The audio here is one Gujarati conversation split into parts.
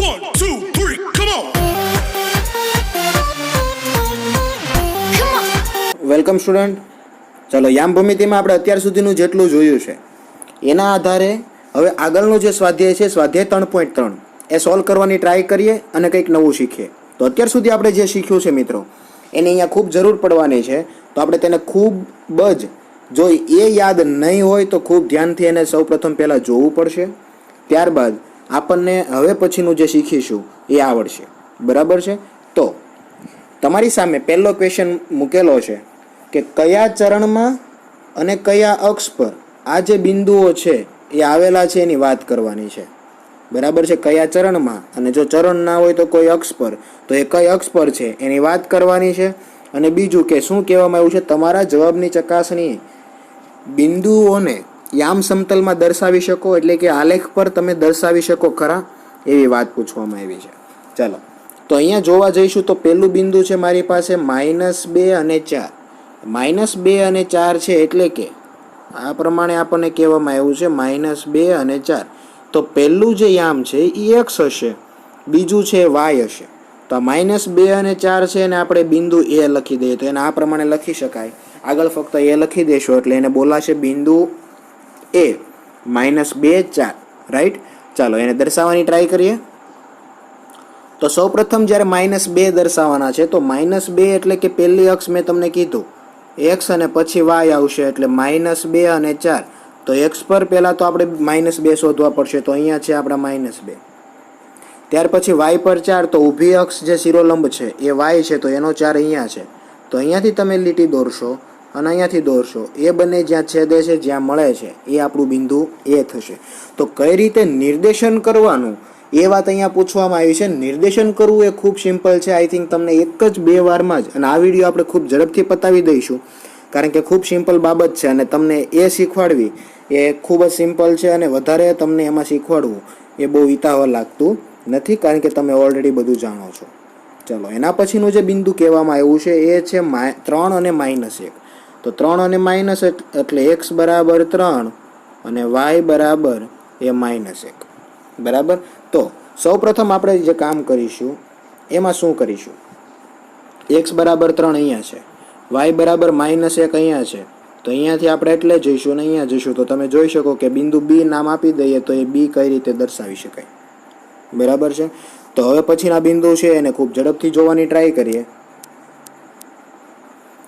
1, 2, 3, come on. Welcome student. ચાલો, યામ ભૂમિતિમાં આપણે અત્યાર સુધીનું જેટલું જોયું છે એના આધારે હવે આગળનું જે સ્વાધ્યાય છે, સ્વાધ્યાય 3.3, એ સોલ્વ કરવાની ટ્રાય કરીએ અને કંઈક નવું શીખીએ. તો અત્યાર સુધી આપણે જે શીખ્યું છે મિત્રો, એની અહીંયા ખૂબ જરૂર પડવાની છે. તો આપણે તેને ખૂબ જ, જો એ યાદ નહીં હોય તો ખૂબ ધ્યાનથી એને સૌપ્રથમ પહેલાં જોવું પડશે. ત્યારબાદ આપણને હવે પછીનું જે શીખીશું એ આવડશે. બરાબર છે? તો તમારી સામે પહેલો ક્વેશ્ચન મૂકેલો છે કે કયા ચરણમાં અને કયા અક્ષ પર આ જે બિંદુઓ છે એ આવેલા છે એની વાત કરવાની છે. બરાબર છે? કયા ચરણમાં, અને જો ચરણ ના હોય તો કોઈ અક્ષ પર, તો એ કઈ અક્ષ પર છે એની વાત કરવાની છે. અને બીજું કે શું કહેવામાં આવ્યું છે, તમારા જવાબની ચકાસણી બિંદુઓને યામ સમતલમાં દર્શાવી શકો, એટલે કે આલેખ પર તમે દર્શાવી શકો ખરા, એવી વાત પૂછવામાં આવી છે. ચાલો, તો અહીંયા જોવા જઈશું તો પહેલું બિંદુ છે મારી પાસે -2 અને 4. -2 અને 4 છે, એટલે કે આ પ્રમાણે આપણને કહેવામાં આવ્યું છે -2 અને 4. તો પહેલું જે યામ છે એ x હશે, બીજું છે y હશે. તો -2 અને 4 છે અને આપણે બિંદુ એ લખી દઈએ તો એને આ પ્રમાણે લખી શકાય. આગળ ફક્ત એ લખી દેશો એટલે એને બોલાશે બિંદુ એ, -2 4. રાઈટ? ચાલો, એને દર્શાવવાની ટ્રાય કરીએ. તો સૌપ્રથમ જ્યારે -2 દર્શાવવાના છે તો -2 એટલે કે પહેલી અક્ષ મેં તમને કીધું x અને પછી y આવશે, એટલે -2 અને 4. તો x પર પહેલાં તો આપણે -2 શોધવા પડશે, તો અહીંયા છે આપણા -2. ત્યાર પછી y પર 4, તો ઊભી અક્ષ જે શિરોલંબ છે એ y છે, તો એનો 4 અહીંયા છે. તો અહીંયાથી તમે લીટી દોરશો અને અહીંયાથી દોરશો, એ બંને જ્યાં છેદે છે, જ્યાં મળે છે, એ આપણું બિંદુ એ થશે. તો કઈ રીતે નિર્દેશન કરવાનું એ વાત અહીંયા પૂછવામાં આવી છે. નિર્દેશન કરવું એ ખૂબ સિમ્પલ છે. આઈ થિંક તમને એક જ 2 વારમાં જ, અને આ વિડીયો આપણે ખૂબ ઝડપથી પતાવી દઈશું, કારણ કે ખૂબ સિમ્પલ બાબત છે અને તમને એ શીખવાડવી એ ખૂબ જ સિમ્પલ છે. અને વધારે તમને એમાં શીખવાડવું એ બહુ વિતાવળ લાગતું નથી, કારણ કે તમે ઓલરેડી બધું જાણો છો. ચલો, એના પછીનું જે બિંદુ કહેવામાં આવ્યું છે એ છે 3 અને -1. તો 3 અને માઇનસ એટલે x બરાબર 3 અને y બરાબર એ -1. બરાબર? તો સૌપ્રથમ આપણે જે કામ કરીશું એમાં શું કરીશું, x બરાબર 3 અહીંયા છે, y બરાબર -1 અહીંયા છે. તો અહીંયાથી આપણે એટલે જઈશું અને અહીંયા જઈશું. તો તમે જોઈ શકો કે બિંદુ b નામ આપી દઈએ તો એ b કઈ રીતે દર્શાવી શકાય. બરાબર છે? તો હવે પછીના બિંદુ છે એને ખૂબ ઝડપથી જોવાની ટ્રાય કરીએ.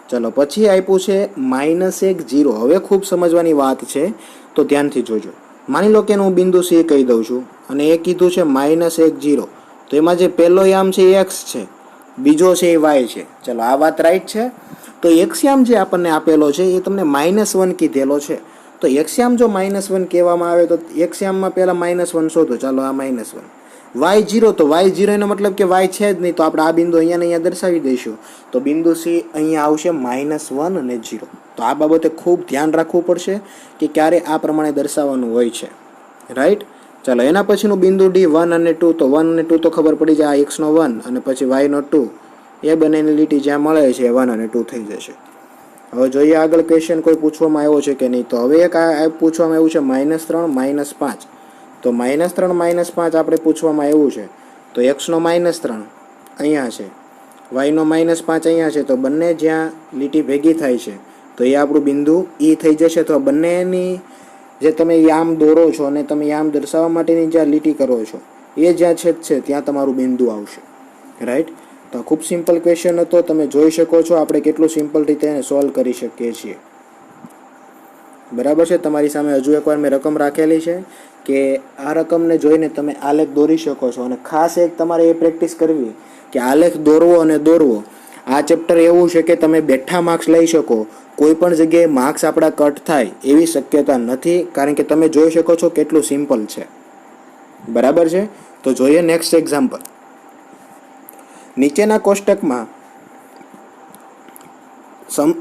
ચલો, પછી આપ્યું છે -1 0. હવે ખૂબ સમજવાની વાત છે, તો ધ્યાનથી જોજો. માની લો કે હું બિંદુ c કહી દઉં છું અને એ કીધું છે -1 0. તો એમાં જે પહેલો યામ છે એ x છે, બીજો છે એ y છે. ચલો, આ વાત રાઈટ છે. તો x યામ જે આપણને આપેલો છે એ તમને -1 કીધેલો છે. તો x યામ જો -1 કહેવામાં આવે તો x યામમાં પહેલા -1 શોધો. ચાલો, આ -1. y 0, તો y 0 એનો મતલબ કે y છે જ નહીં, તો આપણે આ બિંદુ અહીંયા ને અહીંયા દર્શાવી દઈશું. તો બિંદુ c અહીંયા આવશે -1 અને 0. તો આ બાબતે ખૂબ ધ્યાન રાખવું પડશે કે ક્યારે આ પ્રમાણે દર્શાવવાનું હોય છે. રાઈટ? ચાલો, એના પછીનું બિંદુ d 1 અને 2. તો 1 અને 2 તો ખબર પડી જાય, આ x નો 1 અને પછી y નો 2, એ બંનેની લીટી જ્યાં મળે છે 1 અને 2 થઈ જશે. હવે જોઈએ આગળ ક્વેશ્ચન કોઈ પૂછવામાં આવ્યો છે કે નહીં. તો હવે એક આ પૂછવામાં આવ્યું છે -3 -5. તો -3 -5 આપણે પૂછવામાં આવ્યું છે. તો x નો -3 અહીંયા છે, y નો -5 અહીંયા છે. તો બંને જ્યાં લીટી ભેગી થાય છે તો એ આપણું બિંદુ e થઈ જશે. તો બંનેની જે તમે યામ દોરો છો અને તમે યામ દર્શાવવા માટેની જ્યાં લીટી કરો છો એ જ્યાં છેદ છે ત્યાં તમારું બિંદુ આવશે. રાઈટ? તો ખૂબ સિમ્પલ ક્વેશ્ચન હતો. તમે જોઈ શકો છો આપણે કેટલું સિમ્પલ રીતે એને સોલ્વ કરી શકીએ છીએ. બરાબર છે? તમારી સામે હજુ એકવાર મેં રકમ રાખેલી છે કે આ રકમને જોઈને તમે આલેખ દોરી શકો છો. અને ખાસ એક તમારે એ પ્રેક્ટિસ કરવી કે આલેખ દોરવો અને દોરવો. આ ચેપ્ટર એવું છે કે તમે બેઠા માર્ક્સ લઈ શકો, કોઈ પણ જગ્યાએ માર્ક્સ આપણા કટ થાય એવી શક્યતા નથી, કારણ કે તમે જોઈ શકો છો કેટલું સિમ્પલ છે. બરાબર છે? તો જોઈએ નેક્સ્ટ એક્ઝામ્પલ. નીચેના કોષ્ટકમાં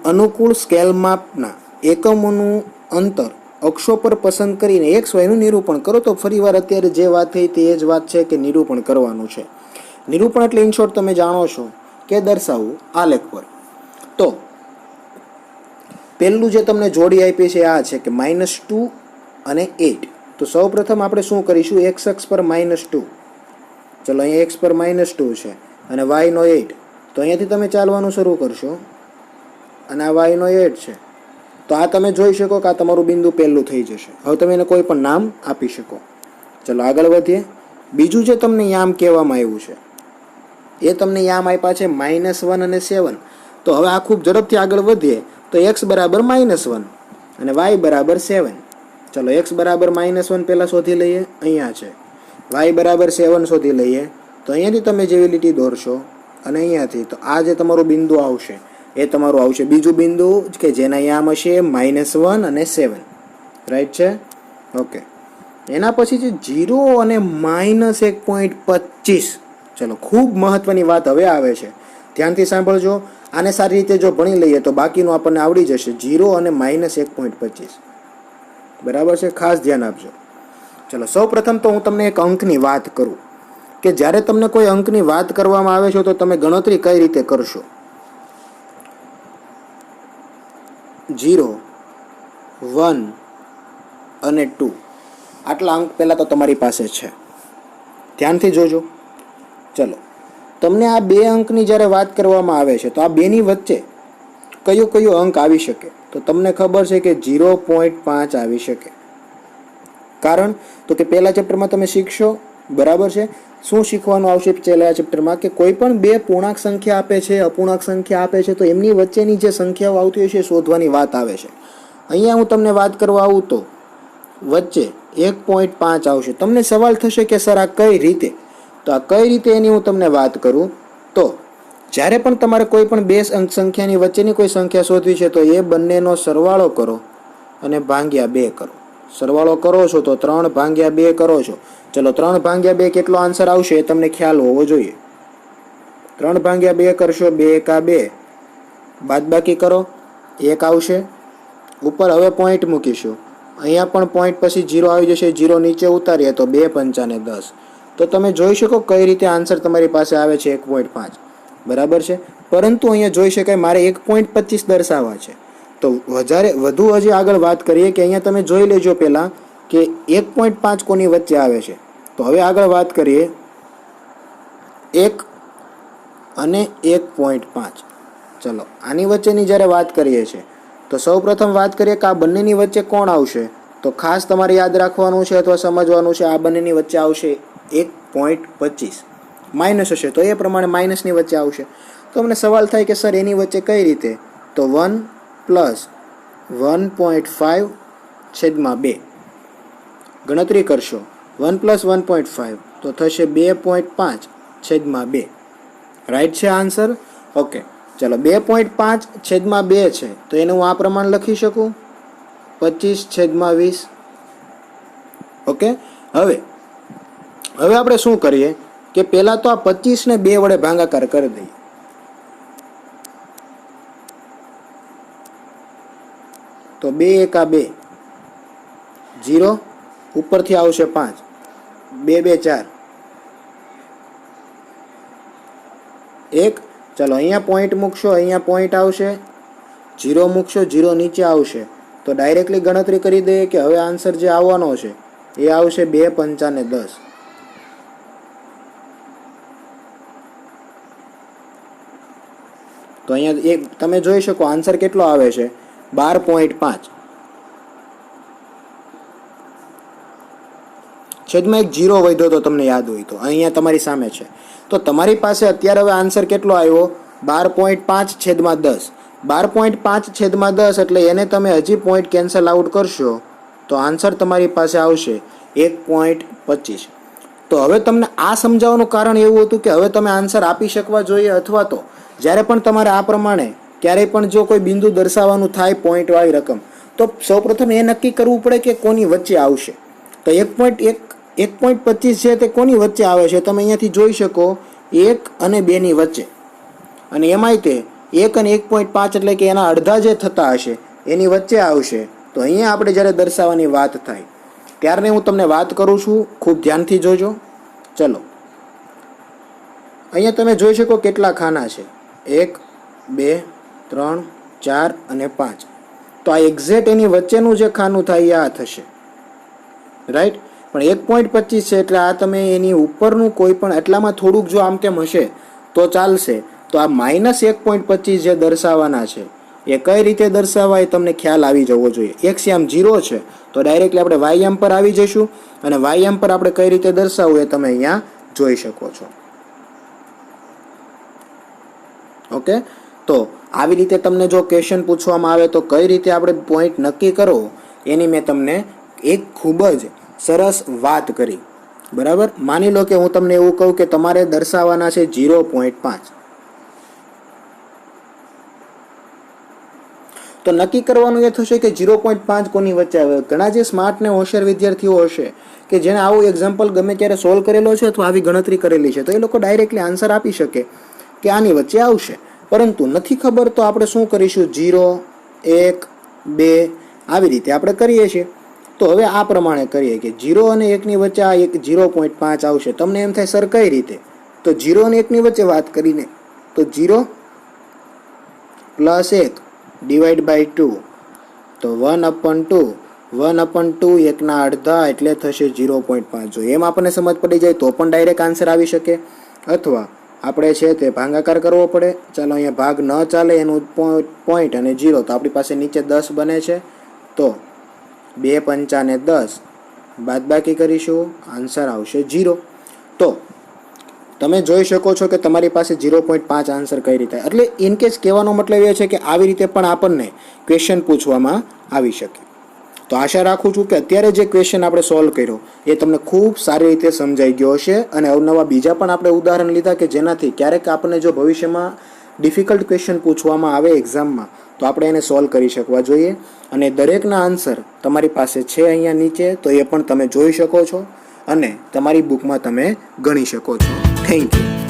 અનુકૂળ સ્કેલ માપના એકમોનું અંતર અક્ષો પર પસંદ કરીને x y નું નિરૂપણ કરો. તો ફરીવાર અત્યારે જે વાત થઈ તે જ વાત છે કે નિરૂપણ કરવાનું છે. નિરૂપણ એટલે ઇન શોર્ટ તમે જાણો છો કે દર્શાવવું આલેખ પર. તો પહેલું જે તમને જોડી આપી છે આ છે કે -2 અને 8. તો સૌપ્રથમ આપણે શું કરીશું, x અક્ષ પર -2 ચલો અહીંયા એક્સ પર -2 છે અને વાયનો 8, તો અહીંયાથી તમે ચાલવાનું શરૂ કરશો અને આ વાયનો 8 છે, તો આ તમે જોઈ શકો કે આ તમારું બિંદુ પહેલું થઈ જશે. હવે તમે એને કોઈ પણ નામ આપી શકો. ચલો આગળ વધીએ. બીજું જે તમને યામ કહેવામાં આવ્યું છે એ તમને યામ આપ્યા છે -1 અને 7. તો હવે આ ખૂબ ઝડપથી આગળ વધીએ તો x બરાબર -1 અને y બરાબર 7. ચલો x બરાબર -1 પહેલાં શોધી લઈએ, અહીંયા છે. y બરાબર 7 શોધી લઈએ, તો અહીંયાથી તમે જેવી લીટી દોરશો અને અહીંયાથી, તો આ જે તમારું બિંદુ આવશે એ તમારું આવશે બીજું બિંદુ કે જેના યામ હશે -1 અને 7. રાઈટ છે? ઓકે. એના પછી જે 0 અને -1.25, ચલો ખૂબ મહત્વની વાત હવે આવે છે, ધ્યાનથી સાંભળજો. આને સારી રીતે જો ભણી લઈએ તો બાકીનું આપણને આવડી જશે. 0 અને -1.25, બરાબર છે? ખાસ ધ્યાન આપજો. ચલો સૌ પ્રથમ તો હું તમને એક અંકની વાત કરું કે જ્યારે તમને કોઈ અંકની વાત કરવામાં આવે છે તો તમે ગણતરી કઈ રીતે કરશો. 0, 1 અને 2 આટલા અંક પહેલાં તો તમારી પાસે છે. ધ્યાનથી જોજો. ચલો તમને આ બે અંકની જ્યારે વાત કરવામાં આવે છે તો આ બેની વચ્ચે કયો અંક આવી શકે, તો તમને ખબર છે કે 0.5 આવી શકે. કારણ તો કે પહેલા ચેપ્ટરમાં તમે શીખશો, બરાબર છે? શું શીખવાનું આવશે પહેલા ચેપ્ટરમાં કે કોઈ પણ બે પૂર્ણાંક સંખ્યા આપે છે, અપૂર્ણાંક સંખ્યા આપે છે, તો એમની વચ્ચેની જે સંખ્યાઓ આવતી હોય છે શોધવાની વાત આવે છે. અહીંયા હું તમને વાત કરવા આવું તો વચ્ચે 1.5 આવશે. તમને સવાલ થશે કે સર આ કઈ રીતે? તો આ કઈ રીતે એની હું તમને વાત કરું તો જ્યારે પણ તમારે કોઈ પણ બે સંખ્યાની વચ્ચેની કોઈ સંખ્યા શોધવી છે તો એ બંનેનો સરવાળો કરો અને ભાગ્યા 2 કરો. સરવાળો કરો છો તો 3/2 કરો છો. ચલો 3/2 કેટલો આન્સર આવશે એ તમને ખ્યાલ હોવો જોઈએ. 3/2 કરશો, 2 એકા 2, બાદબાકી કરો, 1 આવશે. ઉપર હવે પોઈન્ટ મૂકીશું, અહીંયા પણ પોઈન્ટ પછી 0 આવી જશે. 0 નીચે ઉતારીએ તો 2 પંચાને 10. તો તમે જોઈ શકો કઈ રીતે આન્સર તમારી પાસે આવે છે 1.5, બરાબર છે? પરંતુ અહીંયા જોઈ શકાય મારે 1.25 દર્શાવવા છે. તો વધુ હજી આગળ વાત કરીએ કે અહીંયા તમે જોઈ લેજો પહેલાં કે 1.5 કોની વચ્ચે આવે છે. તો હવે આગળ વાત કરીએ 1 અને 1.5. ચલો આની વચ્ચેની જ્યારે વાત કરીએ છીએ તો સૌ પ્રથમ વાત કરીએ કે આ બંનેની વચ્ચે કોણ આવશે. તો ખાસ તમારે યાદ રાખવાનું છે અથવા સમજવાનું છે, આ બંનેની વચ્ચે આવશે 1.25. માઇનસ હશે તો એ પ્રમાણે માઇનસની વચ્ચે આવશે. તો અમને સવાલ થાય કે સર એની વચ્ચે કઈ રીતે? તો 1 + 1.5/2 ગણતરી કરશો. 1 + 1.5 તો થશે 2.5/2. રાઈટ છે આન્સર? ઓકે. ચલો 2.5/2 છે તો એને હું આ પ્રમાણે લખી શકું 25/20. ઓકે. હવે આપણે શું કરીએ કે પહેલાં તો આ 25ને 2 વડે ભાગાકાર કરી દઈએ. તો 2 એકા 2, 0 ઉપરથી આવશે 5, 2 2 4, 1. ચલો અહીંયા પોઈન્ટ મૂકશો, અહીંયા પોઈન્ટ આવશે, 0 મૂકશો, 0 નીચે આવશે. તો ડાયરેક્ટલી ગણતરી કરી દઈએ કે હવે આન્સર જે આવવાનો છે એ આવશે 2 પંચાને 10. તો અહીંયા તમે જોઈ શકો આન્સર કેટલો આવે છે 12.5. છેદમાં એક 0 વધ્યો તો તમને યાદ હોય તો અહીંયા તમારી સામે છે. તો તમારી પાસે અત્યારે હવે આન્સર કેટલો આવ્યો 12.5/10. 12.5/10 એટલે એને તમે હજી પોઈન્ટ કેન્સલ આઉટ કરશો તો આન્સર તમારી પાસે આવશે 1.25. તો હવે તમને આ સમજાવવાનું કારણ એવું હતું કે હવે તમે આન્સર આપી શકવા જોઈએ, અથવા તો જ્યારે પણ તમારે આ પ્રમાણે ક્યારેય પણ જો કોઈ બિંદુ દર્શાવવાનું થાય પોઈન્ટવાળી રકમ, તો સૌપ્રથમ એ નક્કી કરવું પડે કે કોની વચ્ચે આવશે. તો 1.25 છે તે કોની વચ્ચે આવે છે? તમે અહીંયાથી જોઈ શકો 1 અને 2ની વચ્ચે, અને એમાંય તે 1 અને 1.5 એટલે કે એના અડધા જે થતા હશે એની વચ્ચે આવશે. તો અહીંયા આપણે જ્યારે દર્શાવવાની વાત થાય ત્યારને હું તમને વાત કરું છું, ખૂબ ધ્યાનથી જોજો. ચલો અહીંયા તમે જોઈ શકો કેટલા ખાના છે, 1 2 3 4 અને 5. તો આ એક્ઝેક્ટ એની વચ્ચેનું જે ખાનું થાય એ આ થશે. રાઈટ? પણ 1.25 છે એટલે આ તમે એની ઉપરનું કોઈ પણ એટલામાં થોડુંક જો આમ તેમ હશે તો ચાલશે. તો આ -1.25 જે દર્શાવવાના છે એ કઈ રીતે દર્શાવાય તમને ખ્યાલ આવી જવો જોઈએ. x આમ 0 છે તો ડાયરેક્ટલી આપણે y પર આવી જઈશું અને y પર આપણે કઈ રીતે દર્શાવવું એ તમે અહીંયા જોઈ શકો છો. ઓકે, તો આવી રીતે તમને જો ક્વેશ્ચન પૂછવામાં આવે તો કઈ રીતે આપણે પોઈન્ટ નક્કી કરવો એની મેં તમને એક ખૂબ જ સરસ વાત કરી. બરાબર, માની લો કે હું તમને એવું કહું કે તમારે દર્શાવવાના છે 0.5, તો નક્કી કરવાનું એ થશે કે 0.5 કોની વચ્ચે આવે. ઘણા જે સ્માર્ટ ને હોશિયાર વિદ્યાર્થીઓ હશે કે જેને આવું એક્ઝામ્પલ ગમે ત્યારે સોલ્વ કરેલો છે અથવા આવી ગણતરી કરેલી છે, તો એ લોકો ડાયરેક્ટલી આન્સર આપી શકે કે આની વચ્ચે આવશે. પરંતુ નથી ખબર તો આપણે શું કરીશું, 0, 1, 2 આવી રીતે આપણે કરીએ છીએ. તો હવે આ પ્રમાણે કરીએ કે 0 અને 1 ની વચ્ચે આ એક 0.5 આવશે. તમને એમ થાય સર કઈ રીતે, તો 0 અને 1 ની વચ્ચે વાત કરીને તો 0 + 1 ડિવાઈડ બાય 2, તો 1/2, 1/2 1/2 એટલે થશે 0.5. જો એમ આપણને સમજ પડી જાય તો પણ ડાયરેક્ટ આન્સર આવી શકે, અથવા આપણે છે તે ભાગાકાર કરવો પડે. ચાલો અહીંયા ભાગ ન ચાલે, એનું પોઈન્ટ અને 0, તો આપણી પાસે નીચે 10 બને છે, તો 2 × 5 = 10, બાદબાકી કરીશું, આન્સર આવશે 0. તો તમે જોઈ શકો છો કે તમારી પાસે 0.5 આન્સર કઈ રીતે. એટલે ઇન કેસ કહેવાનો મતલબ એ છે કે આવી રીતે પણ આપણને ક્વેશ્ચન પૂછવામાં આવી શકે. તો આશા રાખું છું કે અત્યારે જે ક્વેશ્ચન આપણે સોલ્વ કર્યો એ તમને ખૂબ સારી રીતે સમજાઈ ગયો હશે, અને અવનવા બીજા પણ આપણે ઉદાહરણ લીધા કે જેનાથી ક્યારેક આપણને જો ભવિષ્યમાં ડિફિકલ્ટ ક્વેશ્ચન પૂછવામાં આવે એક્ઝામમાં તો આપણે એને સોલ્વ કરી શકવા જોઈએ. અને દરેકના આન્સર તમારી પાસે છે અહીંયા નીચે, તો એ પણ તમે જોઈ શકો છો અને તમારી બુકમાં તમે ગણી શકો છો. Thank you.